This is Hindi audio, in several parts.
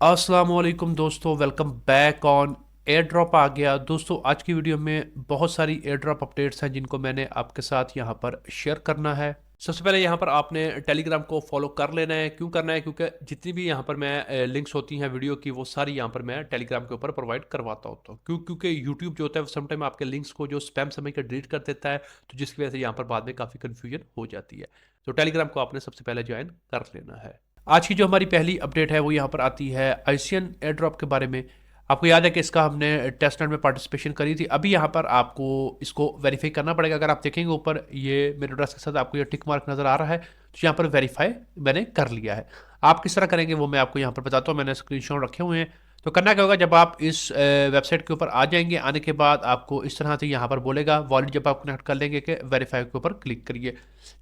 अस्सलामुअलैकुम दोस्तों, welcome back on air drop. आ गया दोस्तों। आज की वीडियो में बहुत सारी एयर ड्रॉप अपडेट्स हैं जिनको मैंने आपके साथ यहाँ पर शेयर करना है। सबसे पहले यहाँ पर आपने टेलीग्राम को फॉलो कर लेना है। क्यों करना है? क्योंकि जितनी भी यहाँ पर मैं लिंक्स होती हैं वीडियो की, वो सारी यहाँ पर मैं टेलीग्राम के ऊपर प्रोवाइड करवाता होता हूँ। क्योंकि यूट्यूब जो होता है समटाइम आपके लिंक्स को जो स्पैम समय का डिलीट कर देता है, तो जिसकी वजह से यहाँ पर बाद में काफ़ी कन्फ्यूजन हो जाती है। तो टेलीग्राम को आपने सबसे पहले ज्वाइन कर लेना है। आज की जो हमारी पहली अपडेट है वो यहाँ पर आती है आईसीएन एयर ड्रॉप के बारे में। आपको याद है कि इसका हमने टेस्ट नेट में पार्टिसिपेशन करी थी। अभी यहाँ पर आपको इसको वेरीफाई करना पड़ेगा। अगर आप देखेंगे ऊपर ये मेरे एड्रेस के साथ आपको ये टिक मार्क नज़र आ रहा है, तो यहाँ पर वेरीफाई मैंने कर लिया है। आप किस तरह करेंगे वो मैं आपको यहाँ पर बताता हूँ। मैंने स्क्रीनशॉट रखे हुए हैं। तो करना क्या होगा, जब आप इस वेबसाइट के ऊपर आ जाएंगे, आने के बाद आपको इस तरह से यहाँ पर बोलेगा वॉलेट जब आप कनेक्ट कर लेंगे कि वेरीफाई के ऊपर क्लिक करिए।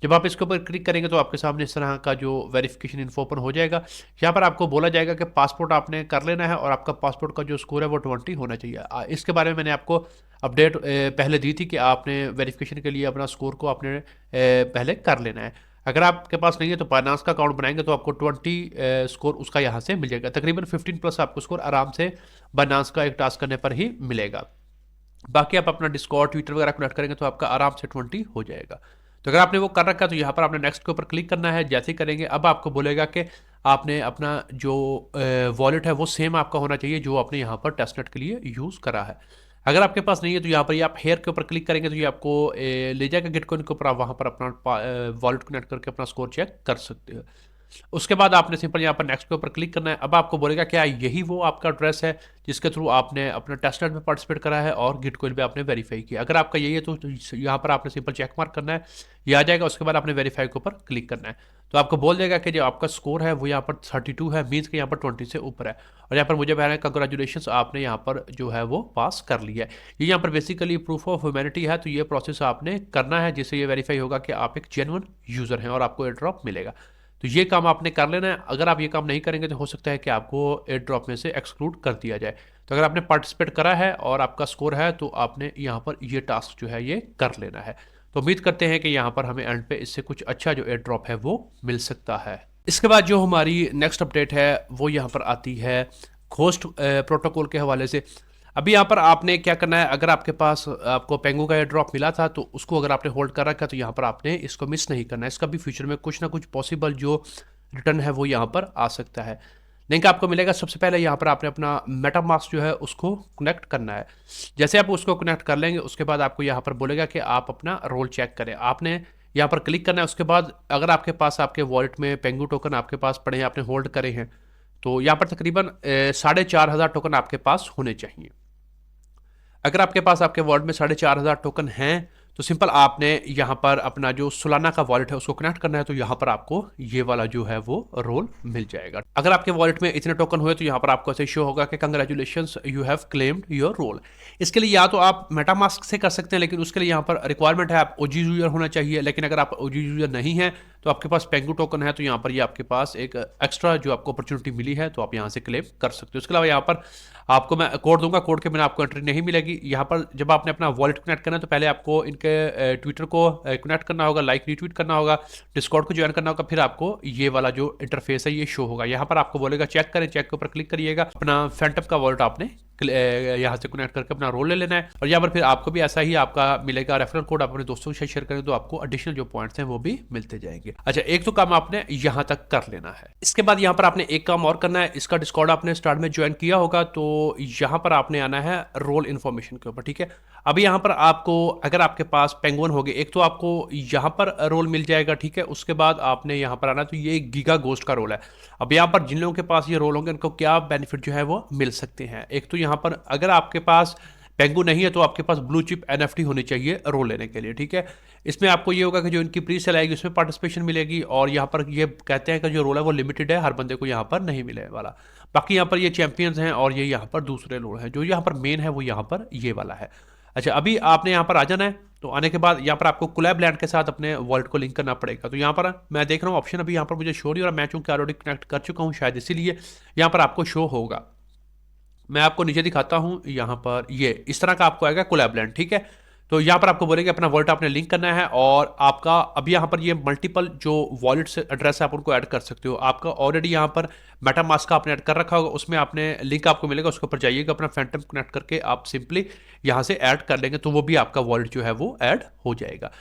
जब आप इसके ऊपर क्लिक करेंगे तो आपके सामने इस तरह का जो वेरिफिकेशन इन्फो ओपन हो जाएगा। यहाँ पर आपको बोला जाएगा कि पासपोर्ट आपने कर लेना है और आपका पासपोर्ट का जो स्कोर है वो 20 होना चाहिए। इसके बारे में मैंने आपको अपडेट पहले दी थी कि आपने वेरिफिकेशन के लिए अपना स्कोर को आपने पहले कर लेना है। अगर आपके पास नहीं है तो बाइनांस का अकाउंट बनाएंगे तो आपको 20 स्कोर उसका यहाँ से मिल जाएगा। तकरीबन 15+ आपको स्कोर आराम से बाइनांस का एक टास्क करने पर ही मिलेगा। बाकी आप अपना डिस्कॉर्ड ट्विटर वगैरह कनेक्ट करेंगे तो आपका आराम से 20 हो जाएगा। तो अगर आपने वो कर रखा है तो यहाँ पर आपने नेक्स्ट के ऊपर क्लिक करना है। जैसे ही करेंगे अब आपको बोलेगा कि आपने अपना जो वॉलेट है वो सेम आपका होना चाहिए जो आपने यहाँ पर टेस्टनेट के लिए यूज़ करा है। अगर आपके पास नहीं है तो यहाँ पर ये आप हेयर के ऊपर क्लिक करेंगे तो ये आपको ले जाएगा गिटकॉइन के ऊपर। आप वहाँ पर अपना वॉलेट कनेक्ट करके अपना स्कोर चेक कर सकते हो। उसके बाद आपने सिंपल यहाँ पर नेक्स्ट के ऊपर क्लिक करना है। अब आपको बोलेगा क्या यही वो आपका एड्रेस है जिसके थ्रू आपने अपने टेस्टनेट में पार्टिसिपेट करा है और गिटकॉइन पे आपने वेरीफाई किया। अगर आपका यही है तो यहाँ पर आपने सिंपल चेक मार्क करना है, ये आ जाएगा। उसके बाद आपने वेरीफाई के ऊपर क्लिक करना है तो आपको बोल देगा कि जो आपका स्कोर है वो यहाँ पर 32 है, मीन्स कि यहाँ पर 20 से ऊपर है। और यहाँ पर मुझे बहना है कंग्रेचुलेशन, आपने यहाँ पर जो है वो पास कर लिया है। ये यहाँ पर बेसिकली प्रूफ ऑफ ह्यूमैनिटी है, तो ये प्रोसेस आपने करना है जिससे ये वेरीफाई होगा कि आप एक जेन्युइन यूज़र हैं और आपको एयर ड्रॉप मिलेगा। तो ये काम आपने कर लेना है। अगर आप ये काम नहीं करेंगे तो हो सकता है कि आपको एयर ड्रॉप में से एक्सक्लूड कर दिया जाए। तो अगर आपने पार्टिसिपेट करा है और आपका स्कोर है तो आपने यहाँ पर ये टास्क जो है ये कर लेना है। तो उम्मीद करते हैं कि यहाँ पर हमें एंड पे इससे कुछ अच्छा जो एयर ड्रॉप है वो मिल सकता है। इसके बाद जो हमारी नेक्स्ट अपडेट है वो यहाँ पर आती है घोस्ट प्रोटोकॉल के हवाले से। अभी यहाँ पर आपने क्या करना है, अगर आपके पास आपको पेंगू का एयर ड्रॉप मिला था तो उसको अगर आपने होल्ड कर रखा है तो यहाँ पर आपने इसको मिस नहीं करना है। इसका भी फ्यूचर में कुछ ना कुछ पॉसिबल जो रिटर्न है वो यहाँ पर आ सकता है। लिंक आपको मिलेगा। सबसे पहले यहाँ पर आपने अपना मेटामास्क जो है उसको कनेक्ट करना है। जैसे आप उसको कनेक्ट कर लेंगे उसके बाद आपको यहाँ पर बोलेगा कि आप अपना रोल चेक करें। आपने यहाँ पर क्लिक करना है। उसके बाद अगर आपके पास आपके वॉलेट में पेंगू टोकन आपके पास पड़े हैं, आपने होल्ड करे हैं, तो यहाँ पर तकरीबन 4,500 टोकन आपके पास होने चाहिए। अगर आपके पास आपके वॉलेट में 4,500 टोकन हैं तो सिंपल आपने यहाँ पर अपना जो सोलाना का वॉलेट है उसको कनेक्ट करना है, तो यहाँ पर आपको ये वाला जो है वो रोल मिल जाएगा। अगर आपके वॉलेट में इतने टोकन हुए तो यहाँ पर आपको ऐसे शो होगा कि congratulations you have claimed your roll. इसके लिए या तो आप मेटामास्क से कर सकते हैं, लेकिन उसके लिए यहाँ पर रिक्वायरमेंट है आप ओजी यूजर होना चाहिए। लेकिन अगर आप ओजी यूजर नहीं है तो आपके पास पेंगू टोकन है तो यहाँ पर ये आपके पास एक एक्स्ट्रा जो आपको अपॉर्चुनिटी मिली है तो आप यहाँ से क्लेम कर सकते हो। उसके अलावा यहाँ पर आपको मैं कोड दूंगा, कोड के बिना आपको एंट्री नहीं मिलेगी। यहाँ पर जब आपने अपना वॉलेट कनेक्ट करना है तो पहले आपको इनके ट्विटर को कनेक्ट करना होगा, लाइक रीट्वीट करना होगा, डिस्कॉर्ड को ज्वाइन करना होगा, फिर आपको ये वाला जो इंटरफेस है ये शो होगा। यहाँ पर आपको बोलेगा चेक करें, चेक के ऊपर क्लिक करिएगा। अपना फैंटम का वॉलेट आपने यहाँ से कनेक्ट करके अपना रोल ले लेना है और यहाँ पर फिर आपको भी ऐसा ही आपका मिलेगा रेफरल कोड। आप अपने दोस्तों के साथ शेयर करें तो आपको एडिशनल जो पॉइंट्स हैं वो भी मिलते जाएंगे। अच्छा, एक तो काम आपने यहाँ तक कर लेना है। इसके बाद यहाँ पर आपने एक काम और करना है। इसका डिस्कॉर्ड आपने स्टार्ट में ज्वाइन किया होगा तो यहाँ पर आपने आना है रोल इन्फॉर्मेशन के ऊपर, ठीक है। अभी यहाँ पर आपको अगर आपके पास पेंगुइन हो गए, एक तो आपको यहाँ पर रोल मिल जाएगा, ठीक है। उसके बाद आपने यहाँ पर आना, तो ये गीगा गोस्ट का रोल है। अब यहाँ पर जिन लोगों के पास ये रोल होंगे उनको क्या बेनिफिट जो है वो मिल सकते हैं। एक तो यहाँ पर अगर आपके पास पेंगू नहीं है तो आपके पास ब्लू चिप एनएफटी होनी चाहिए रोल लेने के लिए, ठीक है। इसमें आपको ये होगा कि जो इनकी प्री सेल आएगी उसमें पार्टिसिपेशन मिलेगी और यहाँ पर ये कहते हैं कि जो रोल है वो लिमिटेड है, हर बंदे को यहाँ पर नहीं मिले वाला। बाकी यहाँ पर ये चैंपियंस हैं और ये यहाँ पर दूसरे रोल हैं। जो यहाँ पर मेन है वो यहाँ पर ये वाला है। अच्छा, अभी आपने यहाँ पर आ जाना है। तो आने के बाद यहाँ पर आपको कोलैब लैंड के साथ अपने वॉलेट को लिंक करना पड़ेगा। तो यहाँ पर मैं देख रहा हूँ ऑप्शन अभी यहाँ पर मुझे शो नहीं हो रहा। मैं चूंकि ऑलरेडी कनेक्ट कर चुका हूँ शायद इसीलिए यहाँ पर आपको शो होगा। मैं आपको नीचे दिखाता हूँ। यहाँ पर ये इस तरह का आपको आएगा कोलैब लैंड, ठीक है। तो यहाँ पर आपको बोलेंगे अपना वॉलेट आपने लिंक करना है, और आपका अब यहाँ पर ये मल्टीपल जो वॉलेट से एड्रेस है आप उनको ऐड कर सकते हो। आपका ऑलरेडी यहाँ पर मेटामास्क का आपने ऐड कर रखा होगा, उसमें आपने लिंक आपको मिलेगा, उसके ऊपर जाइएगा, अपना फैंटम कनेक्ट करके आप सिंपली यहाँ से ऐड कर लेंगे, तो वो भी आपका वॉलेट जो है वो ऐड हो जाएगा।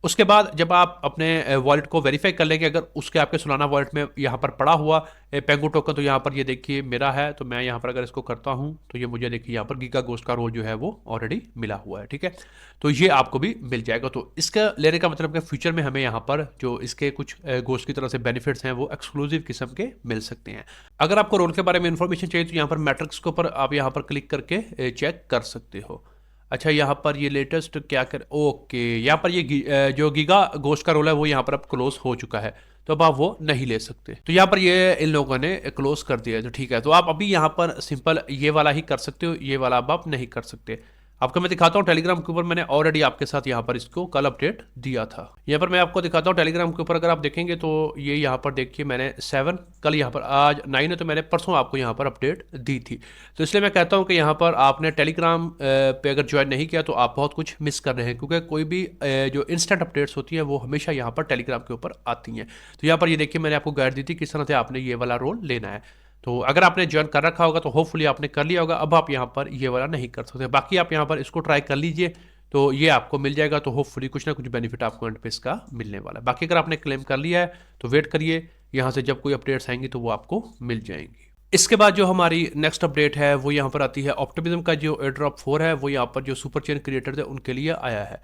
उसके बाद जब आप अपने वॉलेट को वेरीफाई कर लेंगे, अगर उसके आपके सोलाना वॉलेट में यहाँ पर पड़ा हुआ पेंगो टोकन, तो यहाँ पर ये देखिए मेरा है, तो मैं यहाँ पर अगर इसको करता हूँ तो ये मुझे देखिए यहाँ पर गीगा घोस्ट का रोल जो है वो ऑलरेडी मिला हुआ है, ठीक है। तो ये आपको भी मिल जाएगा। तो इसका लेने का मतलब कि फ्यूचर में हमें यहाँ पर जो इसके कुछ घोस्ट की तरह से बेनिफिट्स हैं वो एक्सक्लूसिव किस्म के मिल सकते हैं। अगर आपको रोल के बारे में इंफॉर्मेशन चाहिए तो यहाँ पर मैट्रिक्स के ऊपर आप यहाँ पर क्लिक करके चेक कर सकते हो। अच्छा, यहाँ पर ये लेटेस्ट क्या कर, ओके, यहाँ पर ये जो गीगा घोस्ट का रोल है वो यहाँ पर अब क्लोज हो चुका है, तो अब आप वो नहीं ले सकते। तो यहाँ पर ये इन लोगों ने क्लोज कर दिया है, तो ठीक है। तो आप अभी यहाँ पर सिंपल ये वाला ही कर सकते हो, ये वाला अब आप नहीं कर सकते। आपको मैं दिखाता हूँ टेलीग्राम के ऊपर, मैंने ऑलरेडी आपके साथ यहाँ पर इसको कल अपडेट दिया था। यहाँ पर मैं आपको दिखाता हूँ टेलीग्राम के ऊपर, अगर आप देखेंगे तो ये यहाँ पर देखिए मैंने 7 कल, यहाँ पर आज 9 है, तो मैंने परसों आपको यहाँ पर अपडेट दी थी। तो इसलिए मैं कहता हूँ कि यहाँ पर आपने टेलीग्राम पे अगर ज्वाइन नहीं किया तो आप बहुत कुछ मिस कर रहे हैं, क्योंकि कोई भी जो इंस्टेंट अपडेट्स होती हैं वो हमेशा यहाँ पर टेलीग्राम के ऊपर आती हैं। तो यहाँ पर ये देखिए मैंने आपको गाइड दी थी किस तरह से आपने ये वाला रोल लेना है। तो अगर आपने ज्वाइन कर रखा होगा तो होपफुली आपने कर लिया होगा, अब आप यहाँ पर ये वाला नहीं कर सकते। बाकी आप यहाँ पर इसको ट्राई कर लीजिए, तो ये आपको मिल जाएगा, तो होपफुली कुछ ना कुछ बेनिफिट आपको एंड पे इसका मिलने वाला है। बाकी अगर आपने क्लेम कर लिया है तो वेट करिए, यहाँ से जब कोई अपडेट्स आएंगी तो वो आपको मिल जाएंगी। इसके बाद जो हमारी नेक्स्ट अपडेट है वो यहाँ पर आती है ऑप्टिमिज्म का जो एयर ड्रॉप 4 है, वो यहाँ पर जो सुपर चेन क्रिएटर थे उनके लिए आया है।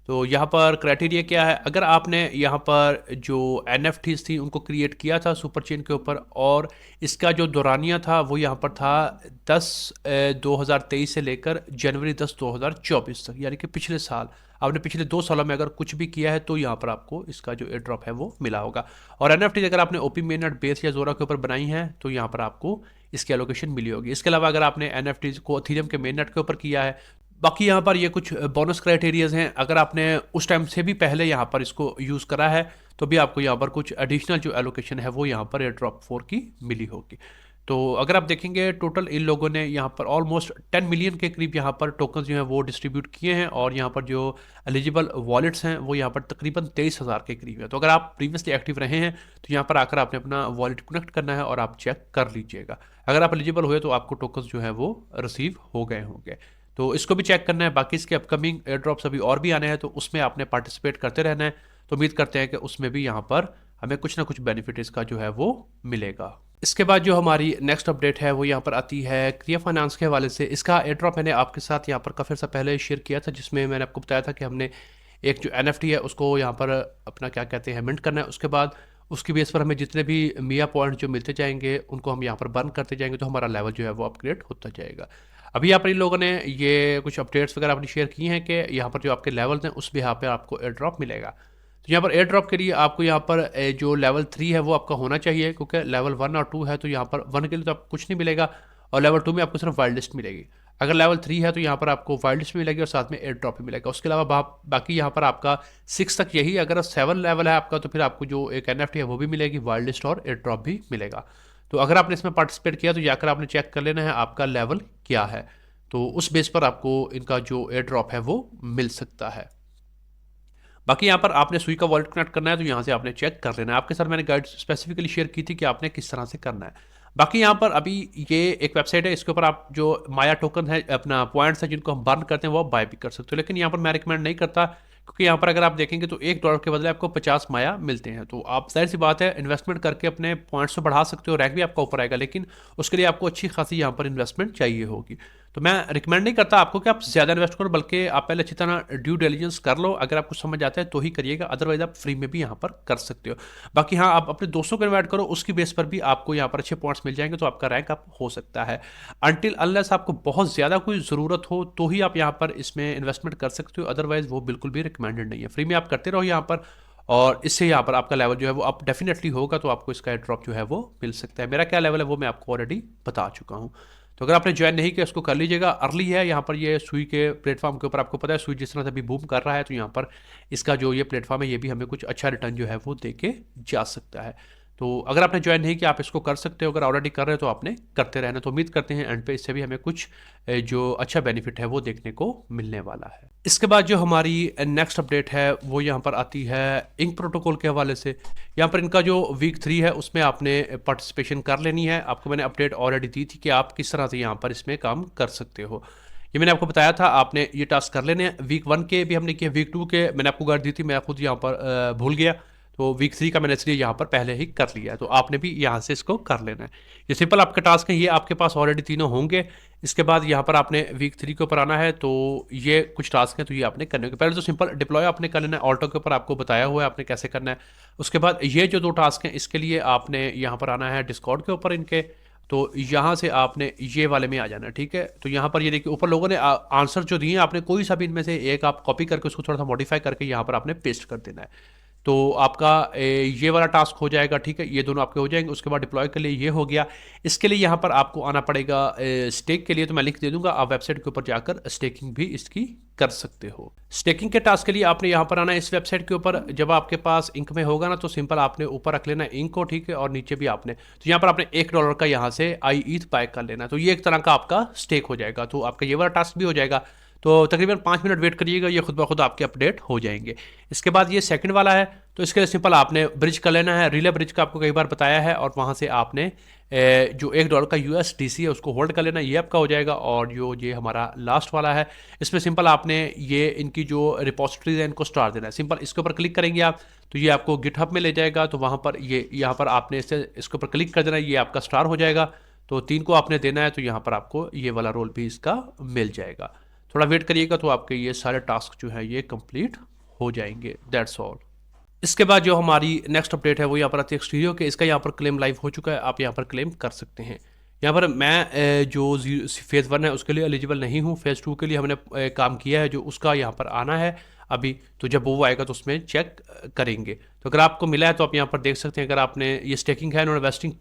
तो यहाँ पर क्राइटेरिया क्या है, अगर आपने यहाँ पर जो NFTs थी उनको क्रिएट किया था सुपर चेन के ऊपर, और इसका जो दौरानिया था वो यहाँ पर था 10/2023 से लेकर जनवरी 10/2024 तक, यानी कि पिछले साल आपने पिछले 2 सालों में अगर कुछ भी किया है तो यहाँ पर आपको इसका जो एयर ड्रॉप है वो मिला होगा। और NFT अगर आपने ओपी मेनट बेस या जोरा के ऊपर बनाई है तो यहाँ पर आपको इसकी एलोकेशन मिली होगी। इसके अलावा अगर आपने NFTs को इथेरियम के मेन नेट के ऊपर किया है, बाकी यहाँ पर ये कुछ बोनस क्राइटेरियाज हैं, अगर आपने उस टाइम से भी पहले यहाँ पर इसको यूज़ करा है तो भी आपको यहाँ पर कुछ एडिशनल जो एलोकेशन है वो यहाँ पर एयर ड्रॉप 4 की मिली होगी। तो अगर आप देखेंगे टोटल इन लोगों ने यहाँ पर ऑलमोस्ट 10 मिलियन के करीब यहाँ पर टोकन जो हैं वो डिस्ट्रीब्यूट किए हैं, और यहाँ पर जो एलिजिबल वॉलेट्स हैं वो यहाँ पर तकरीबन 23,000 के करीब है। तो अगर आप प्रीवियसली एक्टिव रहे हैं तो यहाँ पर आकर आपने अपना वॉलेट कनेक्ट करना है और आप चेक कर लीजिएगा। अगर आप एलिजिबल हुए तो आपको टोकन जो है वो रिसीव हो गए होंगे, तो इसको भी चेक करना है। बाकी इसके अपकमिंग एयर ड्रॉप्स अभी और भी आने हैं, तो उसमें आपने पार्टिसिपेट करते रहना है। तो उम्मीद करते हैं कि उसमें भी यहाँ पर हमें कुछ ना कुछ बेनिफिट इसका जो है वो मिलेगा। इसके बाद जो हमारी नेक्स्ट अपडेट है वो यहाँ पर आती है क्रिया फाइनेंस के हवाले से। इसका एयर ड्रॉप मैंने आपके साथ यहाँ पर काफ़ी अर्सा पहले शेयर किया था, जिसमें मैंने आपको बताया था कि हमने एक जो NFT है उसको यहाँ पर अपना क्या कहते हैं मिंट करना है। उसके बाद उसकी बेस पर हमें जितने भी मिया पॉइंट जो मिलते जाएंगे उनको हम यहाँ पर बर्न करते जाएंगे, तो हमारा लेवल जो है वो अपग्रेड होता जाएगा। अभी यहाँ पर इन लोगों ने ये कुछ अपडेट्स वगैरह अपनी शेयर की हैं कि यहाँ पर जो आपके लेवल्स हैं उस भी यहाँ पर आपको एयर ड्रॉप मिलेगा। तो यहाँ पर एयर ड्रॉप के लिए आपको यहाँ पर जो लेवल 3 है वो आपका होना चाहिए, क्योंकि लेवल 1 और 2 है तो यहाँ पर 1 के लिए तो आपको कुछ नहीं मिलेगा, और लेवल 2 में आपको सिर्फ वाइल्ड लिस्ट मिलेगी। अगर लेवल 3 है तो यहाँ पर आपको वाइल्ड लिस्ट भी मिलेगी और साथ में एयर ड्रॉप भी मिलेगा। उसके अलावा बाकी यहाँ पर आपका 6 तक यही, अगर 7 लेवल है आपका तो फिर आपको जो एक NFT है वो भी मिलेगी, वाइल्ड लिस्ट और एयर ड्रॉप भी मिलेगा। तो अगर आपने इसमें पार्टिसिपेट किया तो जाकर आपने चेक कर लेना है आपका लेवल क्या है, तो उस बेस पर आपको इनका जो एयर ड्रॉप है वो मिल सकता है। बाकी यहाँ पर आपने सुई का वॉलेट कनेक्ट करना है तो यहाँ से आपने चेक कर लेना है। आपके साथ मैंने गाइड स्पेसिफिकली शेयर की थी कि आपने किस तरह से करना है। बाकी यहाँ पर अभी ये एक वेबसाइट है, इसके ऊपर आप जो माया टोकन है अपना पॉइंट्स है जिनको हम बर्न करते हैं वो आप बाय भी कर सकते हो, लेकिन यहाँ पर मैं रिकमेंड नहीं करता, क्योंकि यहाँ पर अगर आप देखेंगे तो $1 के बदले आपको 50 माया मिलते हैं। तो आप जाहिर सी बात है इन्वेस्टमेंट करके अपने पॉइंट्स को बढ़ा सकते हो, रैंक भी आपका ऊपर आएगा, लेकिन उसके लिए आपको अच्छी खासी यहाँ पर इन्वेस्टमेंट चाहिए होगी। तो मैं रिकमेंड नहीं करता आपको कि आप ज़्यादा इन्वेस्ट करो, बल्कि आप पहले अच्छी तरह ड्यू डिलिजेंस कर लो, अगर आपको समझ आता है तो ही करिएगा, अदरवाइज आप फ्री में भी यहाँ पर कर सकते हो। बाकी हाँ, आप अपने दोस्तों को इन्वाइट करो, उसकी बेस पर भी आपको यहाँ पर अच्छे पॉइंट्स मिल जाएंगे, तो आपका रैंक अप हो सकता है। अनटिल अनलेस आपको बहुत ज़्यादा कोई ज़रूरत हो तो ही आप यहाँ पर इसमें इन्वेस्टमेंट कर सकते हो, अदरवाइज वो बिल्कुल भी रिकमेंडेड नहीं है। फ्री में आप करते रहो यहाँ पर, और इससे यहाँ पर आपका लेवल जो है वो अप डेफिनेटली होगा, तो आपको इसका ड्रॉप जो है वो मिल सकता है। मेरा क्या लेवल है वो मैं आपको ऑलरेडी बता चुका हूँ। तो अगर आपने ज्वाइन नहीं किया उसको कर लीजिएगा, अर्ली है यहाँ पर ये सुई के प्लेटफॉर्म के ऊपर। आपको पता है सुई जिस तरह से अभी बूम कर रहा है, तो यहाँ पर इसका जो ये प्लेटफॉर्म है ये भी हमें कुछ अच्छा रिटर्न जो है वो दे के जा सकता है। तो अगर आपने ज्वाइन नहीं किया आप इसको कर सकते हो, अगर ऑलरेडी कर रहे हो तो आपने करते रहना। तो उम्मीद करते हैं एंड पे इससे भी हमें कुछ जो अच्छा बेनिफिट है वो देखने को मिलने वाला है। इसके बाद जो हमारी नेक्स्ट अपडेट है वो यहाँ पर आती है इंक प्रोटोकॉल के हवाले से। यहाँ पर इनका जो वीक 3 है उसमें आपने पार्टिसिपेशन कर लेनी है। आपको मैंने अपडेट ऑलरेडी दी थी कि आप किस तरह से यहाँ पर इसमें काम कर सकते हो। ये मैंने आपको बताया था, आपने ये टास्क कर लेने हैं। वीक 1 के भी हमने किए, वीक 2 के मैंने आपको गाइड दी थी, मैं खुद यहाँ पर भूल गया। तो वीक 3 का मैंने इसलिए यहाँ पर पहले ही कर लिया है, तो आपने भी यहाँ से इसको कर लेना है। ये सिंपल आपके टास्क है, ये आपके पास ऑलरेडी तीनों होंगे। इसके बाद यहाँ पर आपने वीक 3 के ऊपर आना है, तो ये कुछ टास्क हैं तो ये आपने करने के पहले तो सिंपल डिप्लॉय आपने कर लेना है। ऑल्टो के ऊपर आपको बताया हुआ है आपने कैसे करना है। उसके बाद ये जो 2 टास्क हैं इसके लिए आपने यहाँ पर आना है डिस्कॉर्ड के ऊपर इनके। तो यहाँ से आपने ये वाले में आ जाना है, ठीक है। तो यहाँ पर ये देखिए ऊपर लोगों ने आंसर जो दिए, आपने कोई सा भी इनमें से एक आप कॉपी करके उसको थोड़ा सा मॉडिफाई करके यहाँ पर आपने पेस्ट कर देना है। तो आपका ये वाला टास्क हो जाएगा, ठीक है। ये दोनों आपके हो जाएंगे। उसके बाद डिप्लॉय के लिए ये हो गया। इसके लिए यहाँ पर आपको आना पड़ेगा स्टेक के लिए, तो मैं लिंक दे दूंगा, आप वेबसाइट के ऊपर जाकर स्टेकिंग भी इसकी कर सकते हो। स्टेकिंग के टास्क के लिए आपने यहाँ पर आना है इस वेबसाइट के ऊपर। जब आपके पास इंक में होगा ना तो सिंपल आपने ऊपर रख लेना है इंक को, ठीक है। और नीचे भी आपने, तो यहाँ पर आपने $1 का यहाँ से आई ईथ बाय कर लेना है। तो ये एक तरह का आपका स्टेक हो जाएगा, तो आपका ये वाला टास्क भी हो जाएगा। तो तकरीबन 5 मिनट वेट करिएगा, ये खुद ब खुद आपके अपडेट हो जाएंगे। इसके बाद ये सेकंड वाला है, तो इसके लिए सिंपल आपने ब्रिज कर लेना है। रिले ब्रिज का आपको कई बार बताया है, और वहाँ से आपने जो $1 का USDC है उसको होल्ड कर लेना, ये आपका हो जाएगा। और जो ये हमारा लास्ट वाला है, इसमें सिंपल आपने ये इनकी जो रिपोजिटरीज है इनको स्टार देना है। सिंपल इसके ऊपर क्लिक करेंगे आप तो ये आपको गिटहब में ले जाएगा। तो वहाँ पर ये यहाँ पर आपने इसके ऊपर क्लिक कर देना है, ये आपका स्टार हो जाएगा। तो 3 को आपने देना है, तो यहाँ पर आपको ये वाला रोल भी इसका मिल जाएगा। थोड़ा वेट करिएगा तो आपके ये सारे टास्क जो है ये कंप्लीट हो जाएंगे। That's all. इसके बाद जो हमारी नेक्स्ट अपडेट है वो यहाँ पर आती है एक्सटीरियो के। इसका यहाँ पर क्लेम लाइव हो चुका है, आप यहाँ पर क्लेम कर सकते हैं। यहाँ पर मैं जो फेज़ 1 है उसके लिए एलिजिबल नहीं हूँ। फेज़ 2 के लिए हमने काम किया है, जो उसका यहाँ पर आना है अभी। तो जब वो आएगा तो उसमें चेक करेंगे। तो अगर आपको मिला है तो आप यहाँ पर देख सकते हैं। अगर आपने ये स्टेकिंग है, उन्होंने वेस्टिंग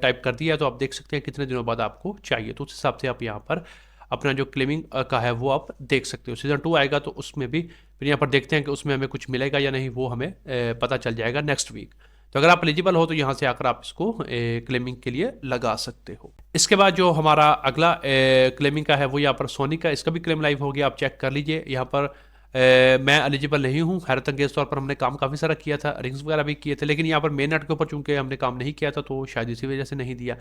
टाइप कर दिया है, तो आप देख सकते हैं कितने दिनों बाद आपको चाहिए। तो उस हिसाब से आप यहाँ पर अपना जो क्लेमिंग का है वो आप देख सकते हो। सीज़न 2 आएगा तो उसमें भी फिर यहाँ पर देखते हैं कि उसमें हमें कुछ मिलेगा या नहीं, वो हमें पता चल जाएगा नेक्स्ट वीक। तो अगर आप एलिजिबल हो तो यहाँ से आकर आप इसको क्लेमिंग के लिए लगा सकते हो। इसके बाद जो हमारा अगला क्लेमिंग का है वो यहाँ पर सोनी का, इसका भी क्लेम लाइव हो गया, आप चेक कर लीजिए। यहाँ पर मैं एलिजिबल नहीं हूँ। हैरत अंगेज तौर पर हमने काम काफ़ी सारा किया था, रिंग्स वगैरह भी किए थे, लेकिन यहाँ पर मेन नेट के ऊपर चूंकि हमने काम नहीं किया था तो शायद इसी वजह से नहीं दिया।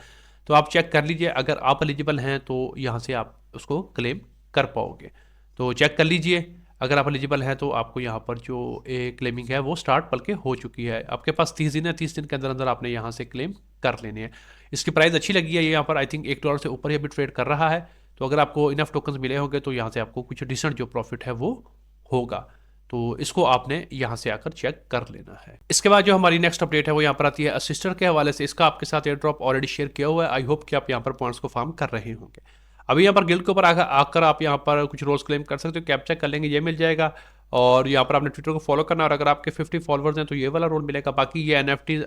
तो आप चेक कर लीजिए, अगर आप एलिजिबल हैं तो यहाँ से आप उसको क्लेम कर पाओगे। तो चेक कर लीजिए, अगर आप एलिजिबल हैं तो आपको यहाँ पर जो क्लेमिंग है वो स्टार्ट बल्कि हो चुकी है। आपके पास 30 दिन है, 30 दिन के अंदर अंदर आपने यहाँ से क्लेम कर लेने हैं। इसकी प्राइस अच्छी लगी है, ये यहाँ पर आई थिंक $1 से ऊपर ही अभी ट्रेड कर रहा है। तो अगर आपको इनफ टोकन्स मिले होंगे तो यहाँ से आपको कुछ डिसेंट जो प्रॉफिट है वो होगा। तो इसको आपने यहाँ से आकर चेक कर लेना है। इसके बाद जो हमारी नेक्स्ट अपडेट है वो यहाँ पर आती है असिस्टर के हवाले से। इसका आपके साथ एयर ड्रॉप ऑलरेडी शेयर किया हुआ है। आई होप कि आप यहाँ पर पॉइंट्स को फार्म कर रहे होंगे। अभी यहाँ पर गिल्ड के ऊपर आकर आप यहाँ पर कुछ रोल्स क्लेम कर सकते हो। कैप्चर कर लेंगे, ये मिल जाएगा। और यहाँ पर आपने ट्विटर को फॉलो करना, और अगर आपके 50 फॉलोअर्स हैं तो ये वाला रोल मिलेगा। बाकी ये NFT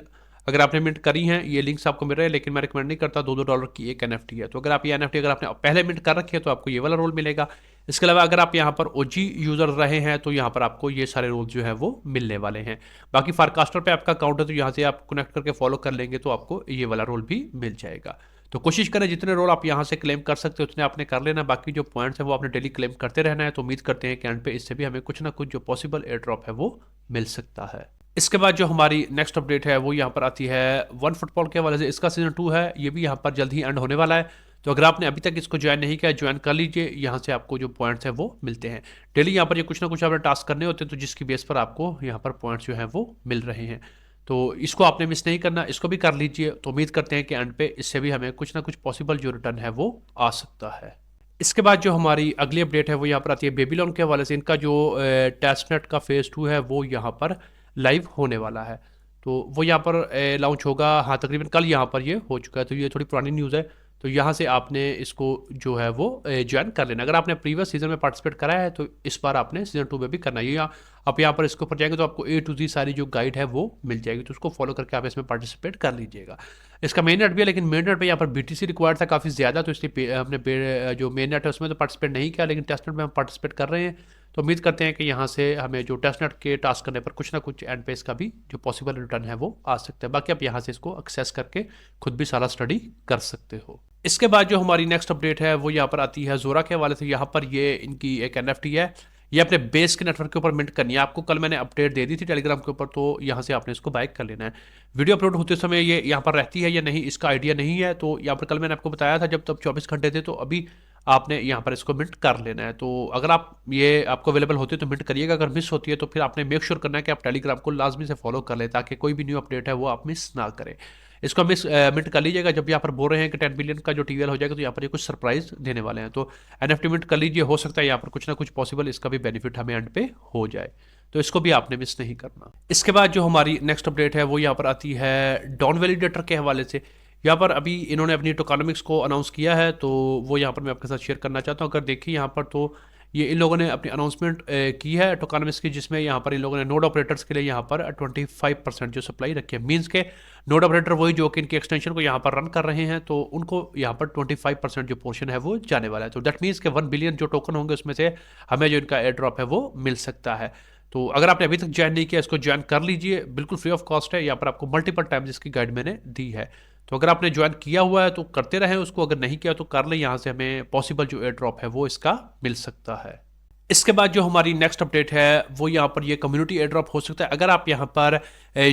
अगर आपने मिंट करी हैं, ये लिंक्स आपको मिल रहे हैं, लेकिन मैं रिकमेंड नहीं करता। $2 की एक NFT है। तो अगर आप ये NFT अगर आपने पहले मिंट कर रखी है तो आपको ये वाला रोल मिलेगा। इसके अलावा अगर आप यहाँ पर OG यूज़र रहे हैं तो यहाँ पर आपको ये सारे रोल जो है वो मिलने वाले हैं। बाकी फारकास्टर पे आपका अकाउंट है तो यहाँ से आप कनेक्ट करके फॉलो कर लेंगे तो आपको ये वाला रोल भी मिल जाएगा। तो कोशिश करें जितने रोल आप यहाँ से क्लेम कर सकते हो उतने आपने कर लेना। बाकी जो पॉइंट्स है वो आपने डेली क्लेम करते रहना है। तो उम्मीद करते हैं कि एंड पे इससे भी हमें कुछ ना कुछ जो पॉसिबल एयर ड्रॉप है वो मिल सकता है। इसके बाद जो हमारी नेक्स्ट अपडेट है वो यहाँ पर आती है वन फुटबॉल के हवाले से। इसका सीजन 2 है, ये भी यहाँ पर जल्द ही एंड होने वाला है। तो अगर आपने अभी तक इसको ज्वाइन नहीं किया, ज्वाइन कर लीजिए। यहाँ से आपको जो पॉइंट्स है वो मिलते हैं डेली। यहाँ पर ये कुछ ना कुछ आपने टास्क करने होते हैं, तो जिसकी बेस पर आपको यहाँ पर पॉइंट्स जो है वो मिल रहे हैं। तो इसको आपने मिस नहीं करना, इसको भी कर लीजिए। तो उम्मीद करते हैं कि एंड पे इससे भी हमें कुछ ना कुछ पॉसिबल जो रिटर्न है वो आ सकता है। इसके बाद जो हमारी अगली अपडेट है वो यहाँ पर आती है बेबीलोन के हवाले से। इनका जो टेस्टनेट का फेज़ 2 है वो यहाँ पर लाइव होने वाला है। तो वो यहाँ पर लॉन्च होगा, हाँ तकरीबन कल यहाँ पर ये हो चुका है। तो ये थोड़ी पुरानी न्यूज़ है। तो यहाँ से आपने इसको जो है वो ज्वाइन कर लेना। अगर आपने प्रीवियस सीजन में पार्टिसिपेट करा है तो इस बार आपने सीजन 2 में भी करना है। आप यहाँ पर इसके ऊपर जाएंगे तो आपको A to Z सारी जो गाइड है वो मिल जाएगी। तो उसको फॉलो करके आप इसमें पार्टिसिपेट कर लीजिएगा। इसका मेन नेट भी है, लेकिन मेन नेट पे यहाँ पर BTC रिक्वायर्ड था काफ़ी ज़्यादा, तो इसलिए हमने जो मेन नेट है उसमें तो पार्टिसिपेट नहीं किया, लेकिन टेस्ट नेट में हम पार्टिसिपेट कर रहे हैं। तो उम्मीद करते हैं कि यहाँ से हमें जो टेस्टनेट के टास्क करने पर कुछ ना कुछ एंड पे इसका भी जो पॉसिबल रिटर्न है वो आ सकता है। बाकी आप यहाँ से इसको एक्सेस करके खुद भी सारा स्टडी कर सकते हो। इसके बाद जो हमारी नेक्स्ट अपडेट है वो यहाँ पर आती है जोरा के हवाले से। यहाँ पर ये इनकी एक NFT है, ये अपने बेस के नेटवर्क के ऊपर मिंट करनी है आपको। कल मैंने अपडेट दे दी थी टेलीग्राम के ऊपर, तो यहाँ से आपने इसको बाय कर लेना है। वीडियो अपलोड होते समय ये यहाँ पर रहती है या नहीं इसका आइडिया नहीं है, तो यहाँ पर कल मैंने आपको बताया था जब तब 24 घंटे थे, तो अभी आपने यहाँ पर इसको मिंट कर लेना है। तो अगर आप ये आपको अवेलेबल होती है तो मिंट करिएगा, अगर मिस होती है तो फिर आपने मेक श्योर करना है कि आप टेलीग्राम को लाजमी से फॉलो कर लें ताकि कोई भी न्यू अपडेट है वो आप मिस ना करें। इसको मिंट कर लीजिएगा। जब यहाँ पर बोल रहे हैं कि 10 बिलियन का जो TVL हो जाएगा तो यहाँ पर ये कुछ सरप्राइज देने वाले हैं, तो NFT मिंट कर लीजिए। हो सकता है यहाँ पर कुछ ना कुछ पॉसिबल इसका भी बेनिफिट हमें एंड पे हो जाए, तो इसको भी आपने मिस नहीं करना। इसके बाद जो हमारी नेक्स्ट अपडेट है वो यहाँ पर आती है डॉन वैलिडेटर के हवाले से। यहाँ पर अभी इन्होंने अपनी टोकनॉमिक्स को अनाउंस किया है, तो वो यहाँ पर मैं आपके साथ शेयर करना चाहता हूँ। अगर देखिए यहाँ पर तो ये इन लोगों ने अपनी अनाउंसमेंट की है टोकनॉमिक्स की, जिसमें यहाँ पर इन लोगों ने नोड ऑपरेटर्स के लिए यहाँ पर 25% जो सप्लाई रखी है। मीन्स के नोड ऑपरेटर वही जो कि इनके एक्सटेंशन को यहाँ पर रन कर रहे हैं, तो उनको यहाँ पर 25% जो पोर्शन है वो जाने वाला है। तो दैट मीन्स के 1 बिलियन जो टोकन होंगे उसमें से हमें जो इनका एयर ड्रॉप है वो मिल सकता है। तो अगर आपने अभी तक ज्वाइन नहीं किया इसको ज्वाइन कर लीजिए, बिल्कुल फ्री ऑफ कॉस्ट है। यहाँ पर आपको मल्टीपल टाइम्स इसकी गाइड मैंने दी है, तो अगर आपने ज्वाइन किया हुआ है तो करते रहें उसको, अगर नहीं किया तो कर लें। यहाँ से हमें पॉसिबल जो एयर ड्रॉप है वो इसका मिल सकता है। इसके बाद जो हमारी नेक्स्ट अपडेट है वो यहाँ पर ये कम्युनिटी एयर ड्रॉप हो सकता है। अगर आप यहाँ पर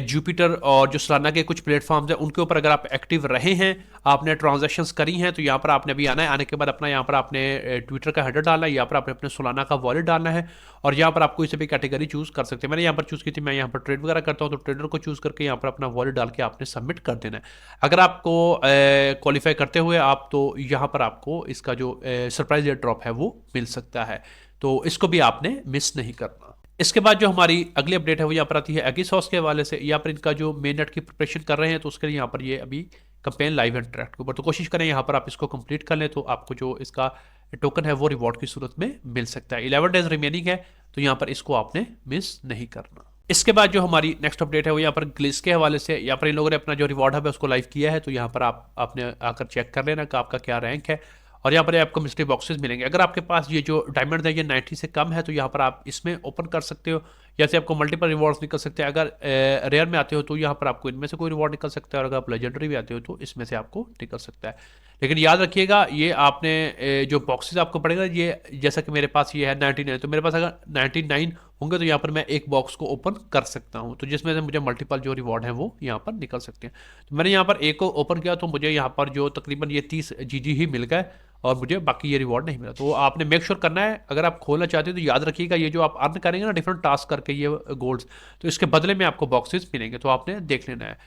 जुपिटर और जो सोलाना के कुछ प्लेटफॉर्म्स हैं उनके ऊपर अगर आप एक्टिव रहे हैं, आपने ट्रांजैक्शंस करी हैं, तो यहाँ पर आपने अभी आना है। आने के बाद अपना यहाँ पर आपने ट्विटर का हेडर डालना है, यहाँ पर आपने अपने सोलाना का वॉलेट डालना है, और यहाँ पर आपको इसे भी कैटेगरी चूज कर सकते हैं। मैंने यहाँ पर चूज की थी, मैं यहाँ पर ट्रेड वगैरह करता हूँ, तो ट्रेडर को चूज करके यहाँ पर अपना वॉलेट डाल के आपने सबमिट कर देना है। अगर आपको क्वालिफाई करते हुए आप, तो यहाँ पर आपको इसका जो सरप्राइज एयर ड्रॉप है वो मिल सकता है, तो इसको भी आपने मिस नहीं करना। इसके बाद जो हमारी अगली अपडेट है वो यहाँ पर आती है एगिसॉस के हवाले से। यहाँ पर इनका जो मेन नेट की प्रिपरेशन कर रहे हैं, तो उसके लिए यहाँ पर ये अभी कैंपेन लाइव एंड ट्रैक के ऊपर, तो कोशिश करें यहाँ पर आप इसको कंप्लीट कर लें, तो आपको जो इसका टोकन है वो रिवॉर्ड की सूरत में मिल सकता है। 11 डेज रिमेनिंग है, तो यहाँ पर इसको आपने मिस नहीं करना। इसके बाद जो हमारी नेक्स्ट अपडेट है वो यहाँ पर ग्लिस के हवाले से। यहाँ पर इन लोगों ने अपना जो रिवॉर्ड है उसको लाइव किया है, तो यहाँ पर आपने आकर चेक कर लेना कि आपका क्या रैंक है, और यहाँ पर आपको मिस्ट्री बॉक्सेस मिलेंगे। अगर आपके पास ये जो डायमंड है ये 90 से कम है, तो यहाँ पर आप इसमें ओपन कर सकते हो, या से आपको मल्टीपल रिवॉर्ड्स निकल सकते हैं। अगर रेयर में आते हो तो यहाँ पर आपको इनमें से कोई रिवॉर्ड निकल सकता है, और अगर आप लेजेंडरी भी आते हो तो इसमें से आपको निकल सकता है। लेकिन याद रखिएगा ये आपने जो बॉक्सेस आपको पड़ेगा, ये जैसा कि मेरे पास ये है 99, तो मेरे पास अगर 99 होंगे तो यहाँ पर मैं एक बॉक्स को ओपन कर सकता हूँ, तो जिसमें से मुझे मल्टीपल जो रिवॉर्ड है वो यहाँ पर निकल सकते हैं। तो मैंने यहाँ पर एक को ओपन किया, तो मुझे यहाँ पर जो तकरीबन ये 30 GG ही मिल गए, और मुझे बाकी ये रिवॉर्ड नहीं मिला। तो आपने मेक श्योर करना है, अगर आप खोलना चाहते हो तो याद रखिएगा ये जो आप अर्न करेंगे ना डिफरेंट टास्क करके ये गोल्ड्स, तो इसके बदले में आपको बॉक्सेस मिलेंगे, तो आपने देख लेना है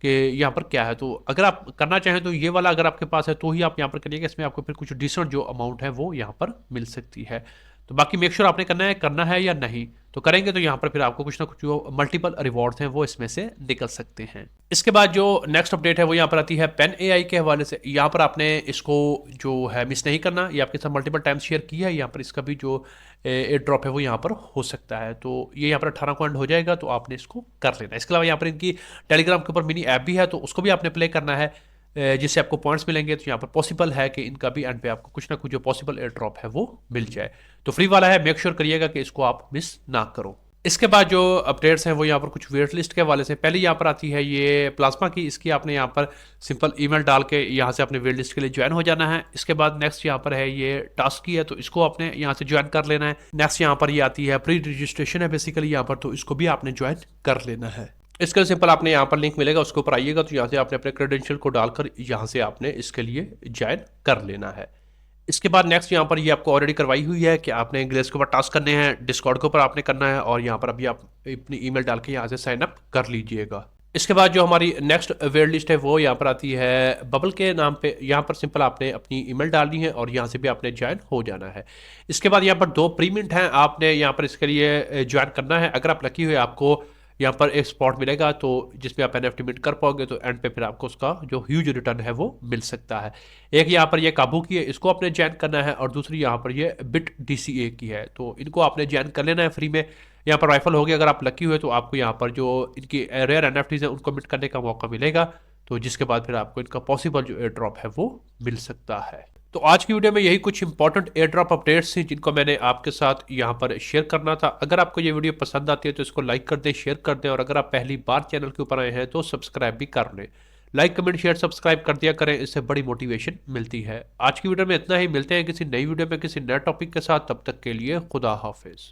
कि यहाँ पर क्या है। तो अगर आप करना चाहें तो ये वाला अगर आपके पास है तो ही आप यहाँ पर करिएगा, इसमें आपको फिर कुछ डिसेंट जो अमाउंट है वो यहाँ पर मिल सकती है। तो बाकी मेक श्योर आपने करना है या नहीं, तो करेंगे तो यहाँ पर फिर आपको कुछ ना कुछ जो मल्टीपल रिवॉर्ड्स हैं वो इसमें से निकल सकते हैं। इसके बाद जो नेक्स्ट अपडेट है वो यहाँ पर आती है पेन AI के हवाले से। यहाँ पर आपने इसको जो है मिस नहीं करना, ये आपके साथ मल्टीपल टाइम्स शेयर किया है। यहाँ पर इसका भी जो एयर ड्रॉप है वो यहाँ पर हो सकता है, तो ये यहाँ पर 18 को एंड हो जाएगा, तो आपने इसको कर लेना। इसके अलावा यहाँ पर इनकी टेलीग्राम के ऊपर मिनी ऐप भी है, तो उसको भी आपने प्ले करना है, जिससे आपको पॉइंट्स मिलेंगे। तो यहाँ पर पॉसिबल है कि इनका भी एंड पे आपको कुछ ना कुछ जो पॉसिबल एयर ड्रॉप है वो मिल जाए, तो फ्री वाला है, मेक श्योर करिएगा कि इसको आप मिस ना करो। इसके बाद जो अपडेट्स हैं वो यहाँ पर कुछ वेट लिस्ट के हवाले से। पहले यहाँ पर आती है ये प्लाज्मा की, इसकी आपने यहाँ पर सिंपल ईमेल डाल के यहाँ से अपने वेट लिस्ट के लिए ज्वाइन हो जाना है। इसके बाद नेक्स्ट यहाँ पर है ये टास्क की है, तो इसको आपने यहाँ से ज्वाइन कर लेना है। नेक्स्ट यहाँ पर ये आती है प्री रजिस्ट्रेशन है बेसिकली यहाँ पर, तो इसको भी आपने ज्वाइन कर लेना है। इसके लिए सिंपल आपने यहाँ पर लिंक मिलेगा, उसके ऊपर आइएगा, तो यहाँ से आपने अपने क्रेडेंशियल को डालकर यहाँ से आपने इसके लिए ज्वाइन कर लेना है। इसके बाद नेक्स्ट यहाँ पर ये आपको ऑलरेडी करवाई हुई है कि आपने ग्लेस के ऊपर टास्क करने हैं, डिस्कॉर्ड के ऊपर आपने करना है, और यहाँ पर अभी आप अपनी ईमेल डाल के यहाँ से साइन अप कर लीजिएगा। इसके बाद जो हमारी नेक्स्ट वेट लिस्ट है वो यहाँ पर आती है बबल के नाम पे। यहाँ पर सिंपल आपने अपनी ईमेल डालनी है और यहाँ से भी आपने ज्वाइन हो जाना है। इसके बाद यहाँ पर 2 प्रीमिंट हैं, आपने यहाँ पर इसके लिए ज्वाइन करना है। अगर आप लकी हुए आपको यहाँ पर एक स्पॉट मिलेगा, तो जिसमें आप NFT मिट कर पाओगे, तो एंड पे फिर आपको उसका जो ह्यूज रिटर्न है वो मिल सकता है। एक यहाँ पर ये काबू की है, इसको आपने ज्वाइन करना है, और दूसरी यहाँ पर ये बिट DCA की है, तो इनको आपने ज्वाइन कर लेना है फ्री में। यहाँ पर राइफल हो गया, अगर आप लकी हुए तो आपको यहाँ पर जो इनकी रेयर NFTs है उनको मिट करने का मौका मिलेगा, तो जिसके बाद फिर आपको इनका पॉसिबल जो एयर ड्रॉप है वो मिल सकता है। तो आज की वीडियो में यही कुछ इंपॉर्टेंट एयर ड्रॉप अपडेट्स हैं जिनको मैंने आपके साथ यहाँ पर शेयर करना था। अगर आपको ये वीडियो पसंद आती है तो इसको लाइक कर दें, शेयर कर दें, और अगर आप पहली बार चैनल के ऊपर आए हैं तो सब्सक्राइब भी कर लें। लाइक कमेंट शेयर सब्सक्राइब कर दिया करें, इससे बड़ी मोटिवेशन मिलती है। आज की वीडियो में इतना ही, मिलते हैं किसी नई वीडियो में किसी नए टॉपिक के साथ। तब तक के लिए खुदा हाफिज।